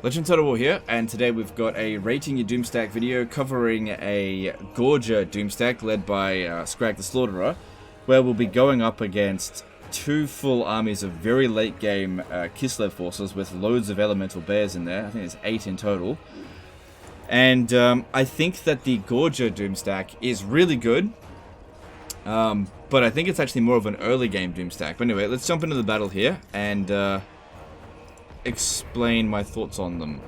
Legend Total War here, and today we've got a Rating Your Doomstack video covering a Gorger Doomstack led by Scrag the Slaughterer, where we'll be going up against two full armies of very late game Kislev forces with loads of elemental bears in there. I think there's 8 in total. And I think that the Gorger Doomstack is really good, but I think it's actually more of an early game Doomstack. But anyway, let's jump into the battle here and explain my thoughts on them,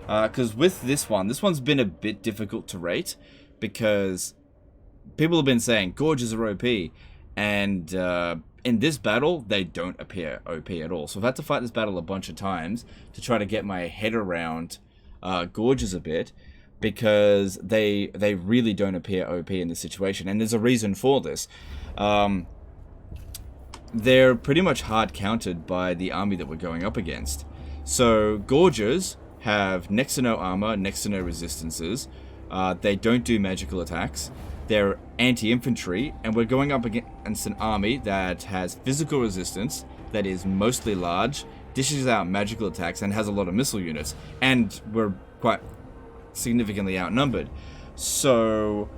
because with this one's been a bit difficult to rate because people have been saying Gorges are OP, and in this battle they don't appear OP at all. So I've had to fight this battle a bunch of times to try to get my head around Gorges a bit, because they really don't appear OP in this situation, and there's a reason for this. They're pretty much hard countered by the army that we're going up against. So Gorgers have next to no armor, next to no resistances. They don't do magical attacks. They're anti-infantry, and we're going up against an army that has physical resistance, that is mostly large, dishes out magical attacks, and has a lot of missile units. And we're quite significantly outnumbered. So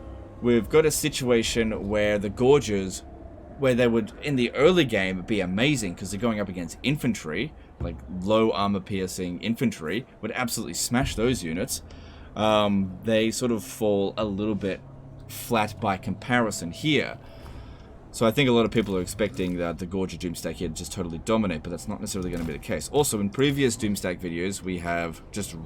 we've got a situation where the Gorgers, where they would, in the early game, be amazing because they're going up against infantry, like low armor piercing infantry, would absolutely smash those units. They sort of fall a little bit flat by comparison here. So I think a lot of people are expecting that the Gorger Doomstack here to just totally dominate, but that's not necessarily going to be the case. Also, in previous Doomstack videos, we have just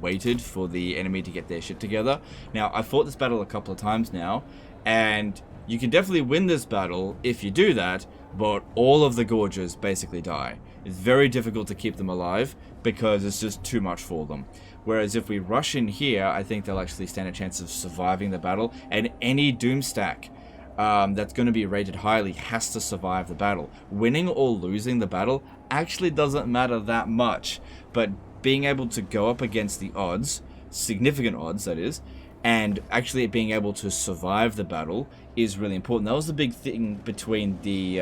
waited for the enemy to get their shit together. Now, I've fought this battle a couple of times now, and you can definitely win this battle if you do that, but all of the Gorgers basically die. It's very difficult to keep them alive because it's just too much for them. Whereas if we rush in here, I think they'll actually stand a chance of surviving the battle, and any Doomstack that's going to be rated highly has to survive the battle. Winning or losing the battle actually doesn't matter that much, but being able to go up against the odds, significant odds that is, and actually being able to survive the battle is really important. That was the big thing between the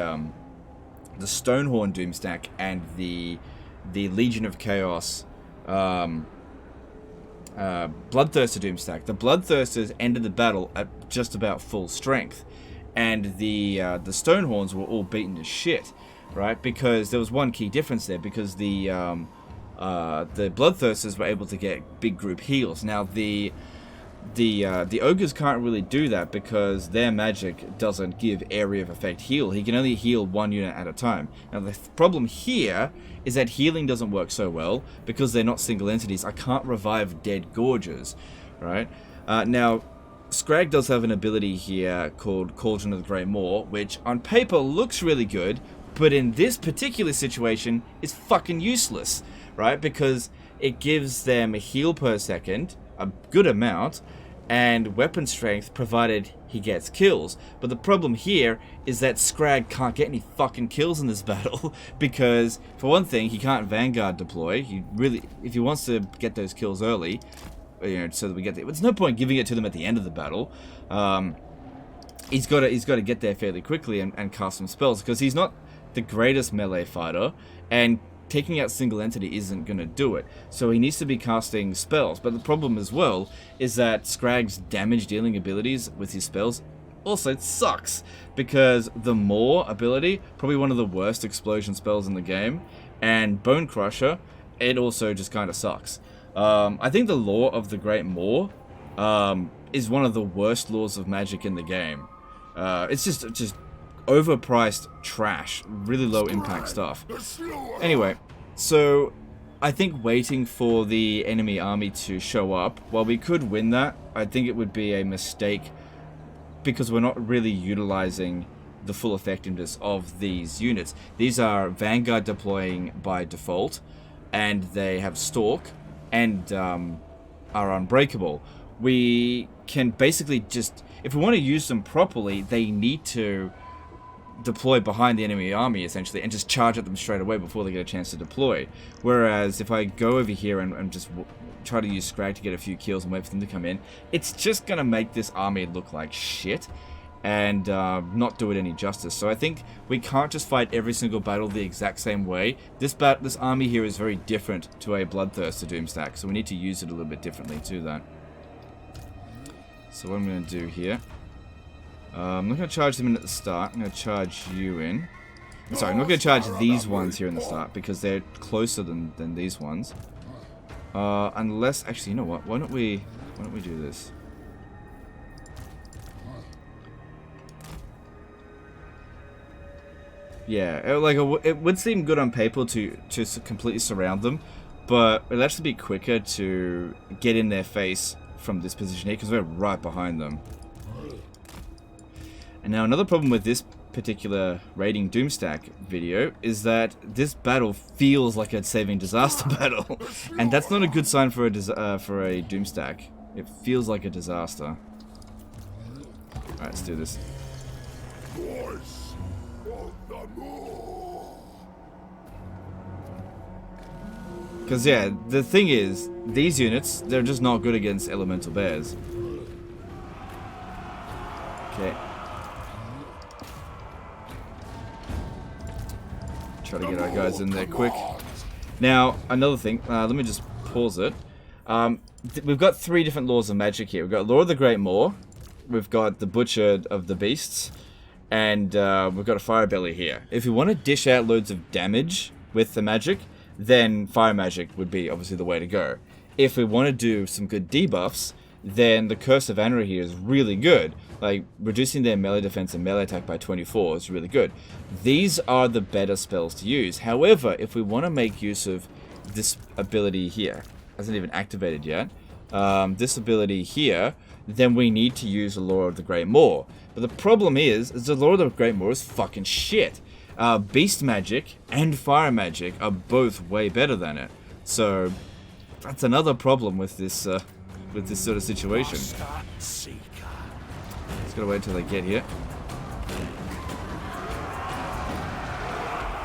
Stonehorn Doomstack and the Legion of Chaos Bloodthirster Doomstack. The Bloodthirsters ended the battle at just about full strength, and the Stonehorns were all beaten to shit, right? Because there was one key difference there, because the Bloodthirsters were able to get big group heals. Now the ogres can't really do that because their magic doesn't give area of effect heal. He can only heal one unit at a time. Now the problem here is that healing doesn't work so well because they're not single entities. I can't revive dead Gorgers, right? Now Scrag does have an ability here called Cauldron of the Great Maw, which on paper looks really good, but in this particular situation is fucking useless, right? Because it gives them a heal per second, a good amount, and weapon strength provided he gets kills. But the problem here is that Scrag can't get any fucking kills in this battle because, for one thing, he can't Vanguard deploy. He really, if he wants to get those kills early, you know, so that we get there, there's no point giving it to them at the end of the battle. He's got to get there fairly quickly and cast some spells, because he's not the greatest melee fighter, and taking out single entity isn't going to do it. So he needs to be casting spells. But the problem as well is that Scrag's damage dealing abilities with his spells also sucks, because the Maw ability, probably one of the worst explosion spells in the game, and Bone Crusher, it also just kind of sucks. I think the Law of the Great Maw is one of the worst laws of magic in the game. It's just overpriced trash, really low impact stuff. Anyway, so I think waiting for the enemy army to show up, while we could win that, I think it would be a mistake because we're not really utilizing the full effectiveness of these units. These are Vanguard deploying by default, and they have Stalk and are unbreakable. We can basically just, if we want to use them properly, they need to deploy behind the enemy army essentially and just charge at them straight away before they get a chance to deploy. Whereas if I go over here and just try to use Scrag to get a few kills and wait for them to come in, it's just gonna make this army look like shit, and not do it any justice. So I think we can't just fight every single battle the exact same way. This army here is very different to a Bloodthirster Doomstack, so we need to use it a little bit differently to that. So what I'm going to do here, I'm not going to charge them in at the start. I'm going to charge you in. Sorry, I'm not going to charge these ones here in the start because they're closer than these ones. Unless, actually, you know what? Why don't we do this? Yeah, like it would seem good on paper to completely surround them, but it'll actually be quicker to get in their face from this position here because we're right behind them. And now another problem with this particular raiding Doomstack video is that this battle feels like a saving disaster battle, and that's not a good sign for a Doomstack. It feels like a disaster. All right, let's do this. Because, yeah, the thing is, these units, they're just not good against elemental bears. Okay. Try to get our guys in there quick. Now, another thing, let me just pause it. We've got 3 different laws of magic here. We've got Law of the Great Maw, we've got the Butcher of the Beasts, and we've got a Fire Belly here. If you want to dish out loads of damage with the magic, then Fire Magic would be obviously the way to go. If we want to do some good debuffs, then the Curse of Anra here is really good. Like, reducing their melee defense and melee attack by 24 is really good. These are the better spells to use. However, if we want to make use of this ability here, hasn't even activated yet, this ability here, then we need to use the Law of the Great Maw. But the problem is the Law of the Great Maw is fucking shit. Beast Magic and Fire Magic are both way better than it. So, that's another problem with this sort of situation. Just gotta wait until they get here.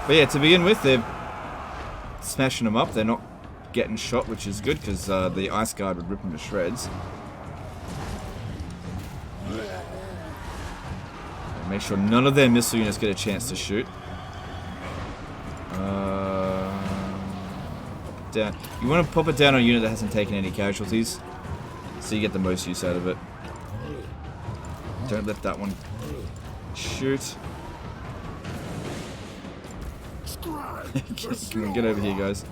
But yeah, to begin with, they're smashing them up. They're not getting shot, which is good, because the Ice Guard would rip them to shreds. Make sure none of their missile units get a chance to shoot. Down. You want to pop it down on a unit that hasn't taken any casualties, so you get the most use out of it. Don't let that one shoot. Come on, get over here, guys.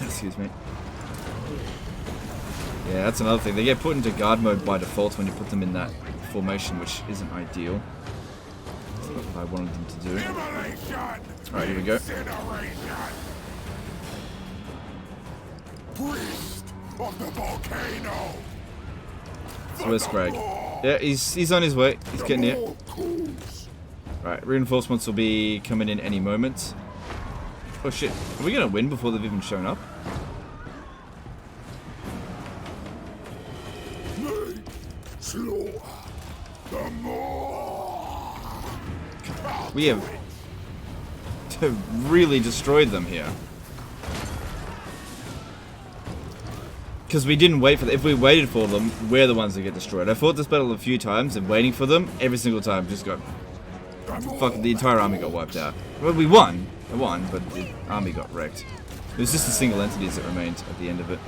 Excuse me. Yeah, that's another thing. They get put into guard mode by default when you put them in that formation, which isn't ideal. That's not what I wanted them to do. Alright, here we go. Of the volcano. So where's Scrag? Yeah, he's on his way. He's getting here. Right, reinforcements will be coming in any moment. Oh shit, are we gonna win before they've even shown up? We have really destroyed them here. Because we didn't wait for them. If we waited for them, we're the ones that get destroyed. I fought this battle a few times, and waiting for them, every single time just got... Fucking the entire army got wiped out. Well, we won. I won, but the army got wrecked. It was just the single entities that remained at the end of it.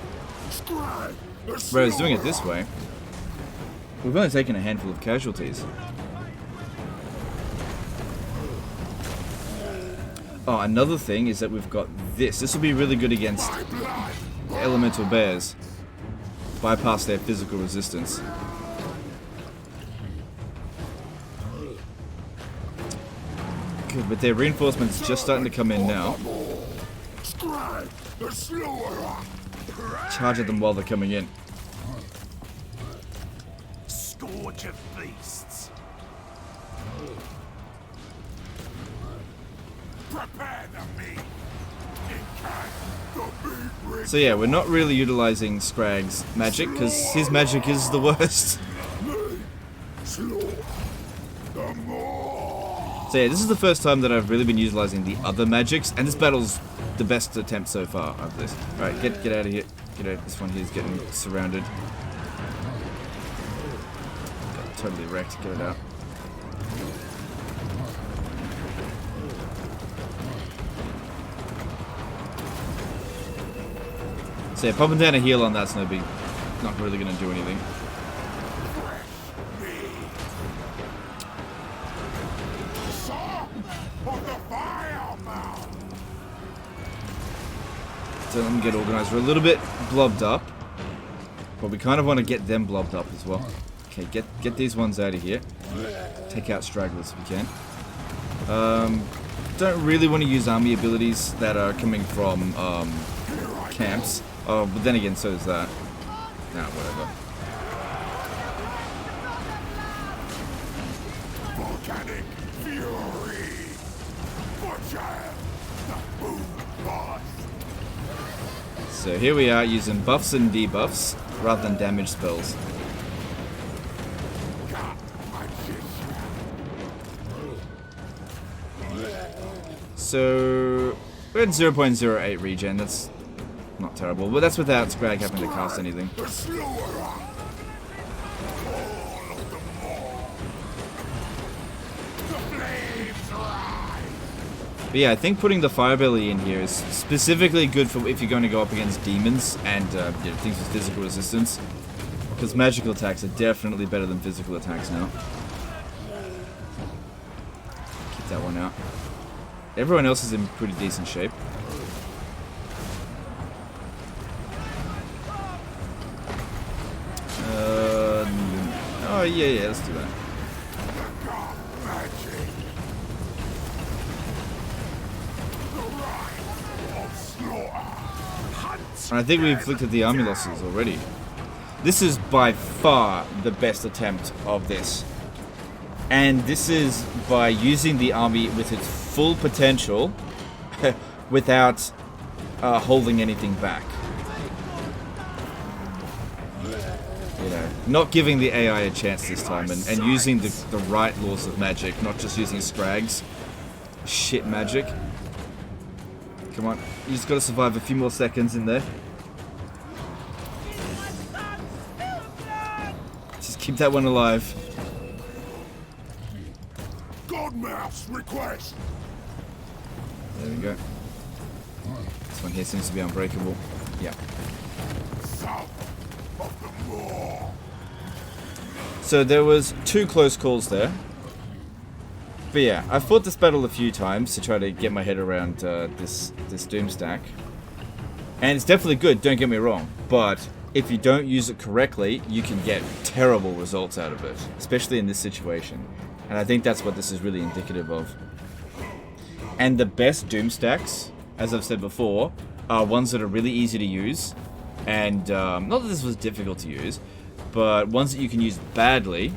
Whereas doing it this way, we've only taken a handful of casualties. Oh, another thing is that we've got this. This will be really good against elemental bears. Bypass their physical resistance. Good, but their reinforcements just starting to come in now. Charge at them while they're coming in. Scourge of beasts. Prepare the meat. So yeah, we're not really utilizing Scrag's magic, because his magic is the worst. So yeah, this is the first time that I've really been utilizing the other magics, and this battle's the best attempt so far of this. Alright, get out of here. Get out. This one here's getting surrounded. Got totally wrecked. Get it out. So yeah, popping down a heal on that's no big, not really going to do anything. So let me get organized. We're a little bit blobbed up, but we kind of want to get them blobbed up as well. Okay, get these ones out of here. Take out stragglers if we can. Don't really want to use army abilities that are coming from camps. Oh, but then again, so is that. Nah, whatever. Volcanic fury. The boom boss. So here we are using buffs and debuffs rather than damage spells. So we're at 0.08 regen. That's not terrible, but that's without Scrag having to cast anything. But yeah, I think putting the Fire Belly in here is specifically good for if you're going to go up against demons and things with physical resistance. Because magical attacks are definitely better than physical attacks now. Keep that one out. Everyone else is in pretty decent shape. Oh yeah, let's do that. And I think we've inflicted the army losses already. This is by far the best attempt of this. And this is by using the army with its full potential without holding anything back. You know, not giving the AI a chance this time and using the right laws of magic, not just using Scrags. Shit magic. Come on, you just gotta survive a few more seconds in there. Just keep that one alive. Godmouse request. There we go. This one here seems to be unbreakable. Yeah. South of the moor. So there was 2 close calls there. But yeah, I fought this battle a few times to try to get my head around this Doom stack. And it's definitely good, don't get me wrong. But if you don't use it correctly, you can get terrible results out of it. Especially in this situation. And I think that's what this is really indicative of. And the best Doom stacks, as I've said before, are ones that are really easy to use. And not that this was difficult to use, but ones that you can use badly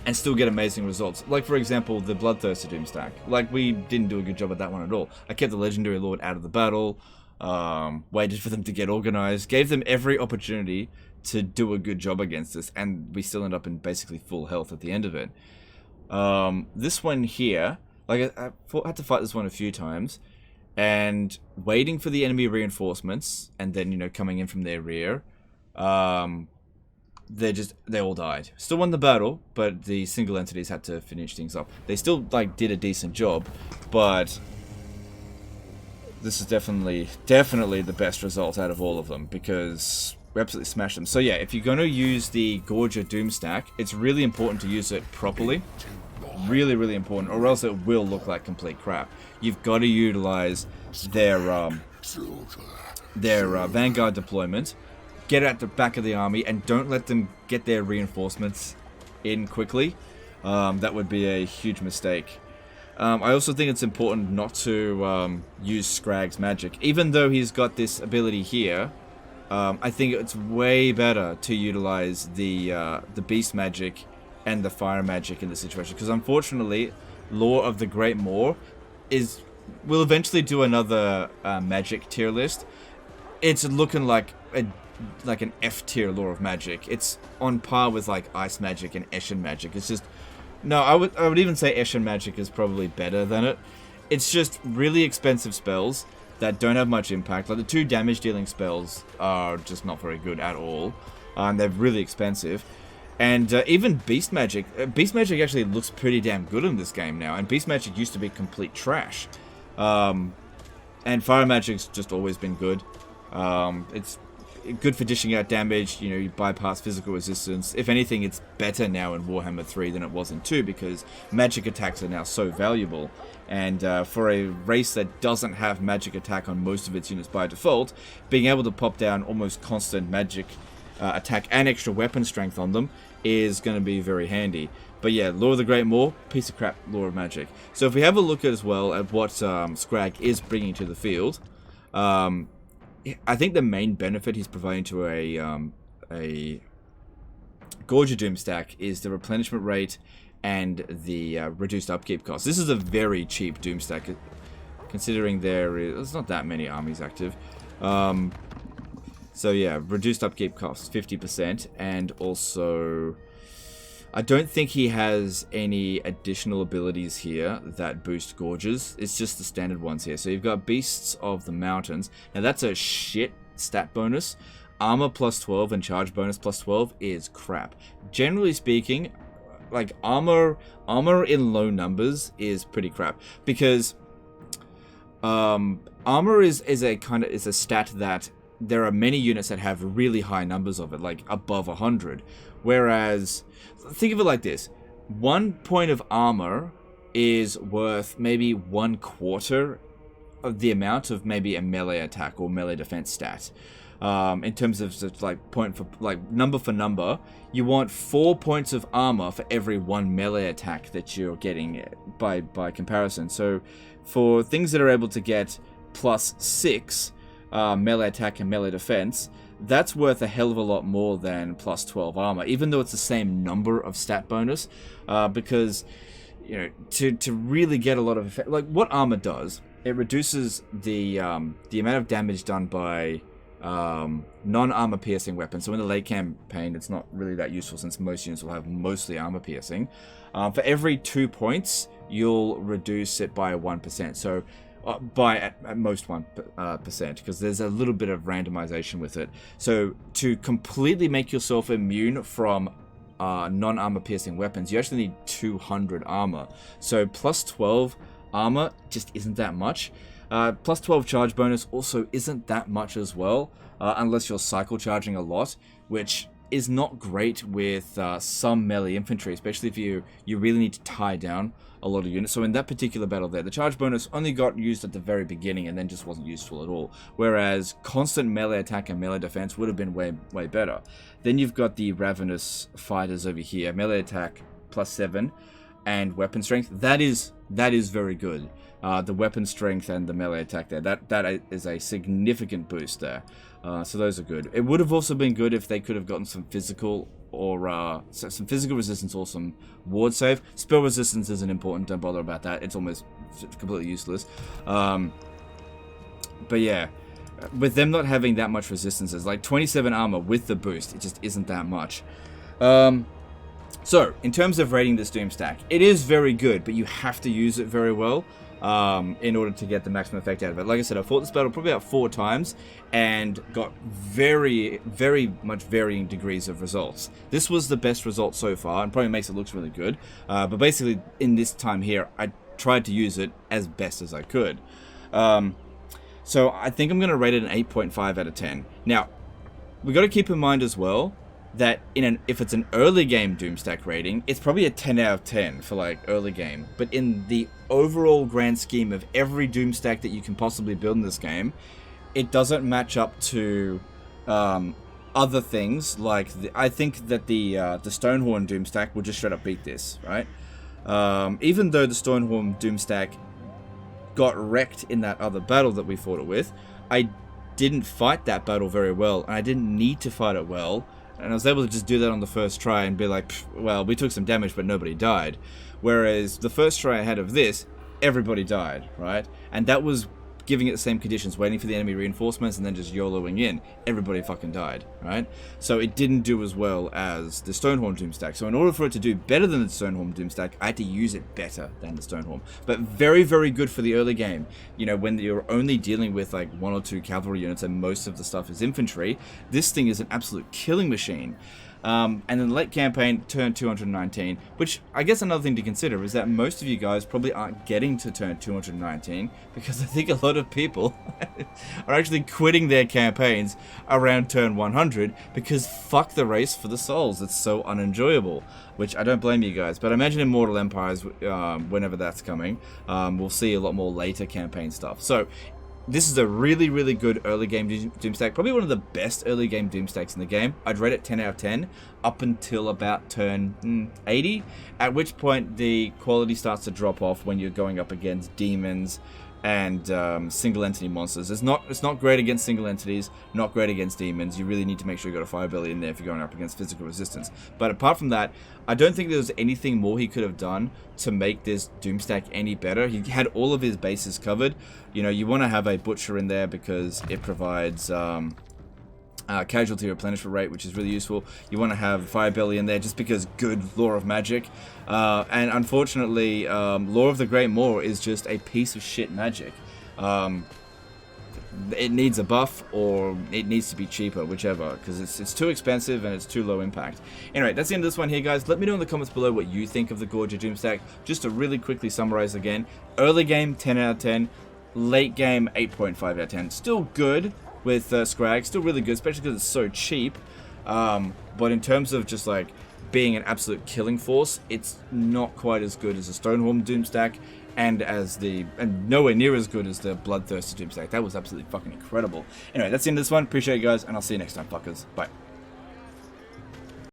and still get amazing results. Like, for example, the Bloodthirster Doom stack. Like, we didn't do a good job at that one at all. I kept the Legendary Lord out of the battle, waited for them to get organized, gave them every opportunity to do a good job against us, and we still end up in basically full health at the end of it. This one here, like, I had to fight this one a few times, and waiting for the enemy reinforcements, and then, you know, coming in from their rear, they all died. Still won the battle, but the single entities had to finish things up. They still, like, did a decent job, but this is definitely the best result out of all of them, because we absolutely smashed them. So yeah, if you're going to use the Gorger Doom stack, it's really important to use it properly. Really, really important, or else it will look like complete crap. You've got to utilize their Vanguard deployment, get at the back of the army, and don't let them get their reinforcements in quickly. That would be a huge mistake. I also think it's important not to use Scrag's magic. Even though he's got this ability here, I think it's way better to utilize the beast magic and the fire magic in this situation. Because unfortunately, Lore of the Great Moor will eventually do another magic tier list. It's looking like an F tier Lore of Magic. It's on par with like Ice Magic and Eshin Magic. It's just no, I would even say Eshin Magic is probably better than it. It's just really expensive spells that don't have much impact. Like the 2 damage dealing spells are just not very good at all. And they're really expensive. And even Beast Magic. Beast Magic actually looks pretty damn good in this game now. And Beast Magic used to be complete trash. And Fire Magic's just always been good. It's good for dishing out damage. You know, you bypass physical resistance. If anything, it's better now in Warhammer 3 than it was in 2 because magic attacks are now so valuable. And for a race that doesn't have magic attack on most of its units by default, being able to pop down almost constant magic attack and extra weapon strength on them is going to be very handy. But yeah, Lore of the Great Maw, piece of crap Lore of Magic. So if we have a look at as well at what Scrag is bringing to the field, I think the main benefit he's providing to a Gorger Doom stack is the replenishment rate and the reduced upkeep cost. This is a very cheap Doom stack, considering there's not that many armies active. So yeah, reduced upkeep cost, 50%, and also I don't think he has any additional abilities here that boost Gorges. It's just the standard ones here. So you've got Beasts of the Mountains. Now that's a shit stat bonus. Armor plus 12 and charge bonus plus 12 is crap. Generally speaking, like armor in low numbers is pretty crap because armor is a stat that there are many units that have really high numbers of it, like above 100. Whereas, think of it like this. 1 point of armor is worth maybe 1/4 of the amount of maybe a melee attack or melee defense stat. In terms of just like number for number, you want 4 points of armor for every 1 melee attack that you're getting by comparison. So for things that are able to get +6 melee attack and melee defense, that's worth a hell of a lot more than plus 12 armor, even though it's the same number of stat bonus, because you know, to really get a lot of effect, like what armor does, it reduces the amount of damage done by non-armor piercing weapons. So in the late campaign, it's not really that useful since most units will have mostly armor piercing. For every 2 points, you'll reduce it by 1%. So by at most 1%, because there's a little bit of randomization with it. So to completely make yourself immune from non-armor piercing weapons, you actually need 200 armor. So plus 12 armor just isn't that much. Plus 12 charge bonus also isn't that much as well, unless you're cycle charging a lot, which is not great with some melee infantry, especially if you really need to tie down a lot of units. So in that particular battle there, the charge bonus only got used at the very beginning and then just wasn't useful at all. Whereas constant melee attack and melee defense would have been way better. Then you've got the Ravenous Fighters over here. Melee attack +7 and weapon strength. That is very good. The weapon strength and the melee attack there, that is a significant boost there. So those are good. It would have also been good if they could have gotten some physical or some physical resistance or some ward save. Spell resistance isn't important, don't bother about that. It's almost completely useless. But yeah, with them not having that much resistances, like 27 armor with the boost, it just isn't that much. So, in terms of rating this Doom stack, it is very good, but you have to use it very well in order to get the maximum effect out of it. Like I said, I fought this battle probably about 4 times and got very, very much varying degrees of results. This was the best result so far, and probably makes it look really good. But basically, in this time here, I tried to use it as best as I could. So I think I'm going to rate it an 8.5 out of 10. Now, we got to keep in mind as well that if it's an early game Doomstack rating, it's probably a 10 out of 10 for like early game. But in the overall grand scheme of every Doomstack that you can possibly build in this game, it doesn't match up to other things. Like I think that the Stonehorn Doomstack will just straight up beat this, right? Even though the Stonehorn Doomstack got wrecked in that other battle that we fought it with, I didn't fight that battle very well, and I didn't need to fight it well. And I was able to just do that on the first try and be like, well, we took some damage, but nobody died. Whereas the first try I had of this, everybody died, right? And that was giving it the same conditions, waiting for the enemy reinforcements and then just YOLOing in. Everybody fucking died, right? So it didn't do as well as the Stonehorn Doomstack. So in order for it to do better than the Stonehorn Doomstack, I had to use it better than the Stonehorn. But very, very good for the early game. You know, when you're only dealing with like 1 or 2 cavalry units and most of the stuff is infantry, this thing is an absolute killing machine. And then late campaign, turn 219, which I guess another thing to consider is that most of you guys probably aren't getting to turn 219 because I think a lot of people are actually quitting their campaigns around turn 100 because fuck the race for the souls. It's so unenjoyable, which I don't blame you guys. But I imagine Immortal Empires, whenever that's coming, we'll see a lot more later campaign stuff. So this is a really, really good early game Doom stack. Probably one of the best early game Doom stacks in the game. I'd rate it 10 out of 10 up until about turn 80, at which point the quality starts to drop off when you're going up against demons and single entity monsters. It's not great against single entities, not great against demons. You really need to make sure you got a fire belly in there if you're going up against physical resistance. But apart from that, I don't think there was anything more he could have done to make this Doom stack any better. He had all of his bases covered. You know, you want to have a butcher in there because it provides casualty replenishment rate, which is really useful. You want to have fire belly in there just because good Law of Magic. And unfortunately, Law of the Great Maw is just a piece of shit magic. It needs a buff or it needs to be cheaper, whichever, because it's too expensive and it's too low impact. Anyway, that's the end of this one here, guys. Let me know in the comments below what you think of the Gorger Doom stack. Just to really quickly summarize again, early game 10 out of 10, late game 8.5 out of 10. Still good with Scrag, still really good, especially because it's so cheap. But in terms of just like being an absolute killing force, it's not quite as good as a Stonehorn Doom stack, and nowhere near as good as the Bloodthirsty Doom stack. That was absolutely fucking incredible. Anyway, that's the end of this one. Appreciate you guys, and I'll see you next time, fuckers. Bye.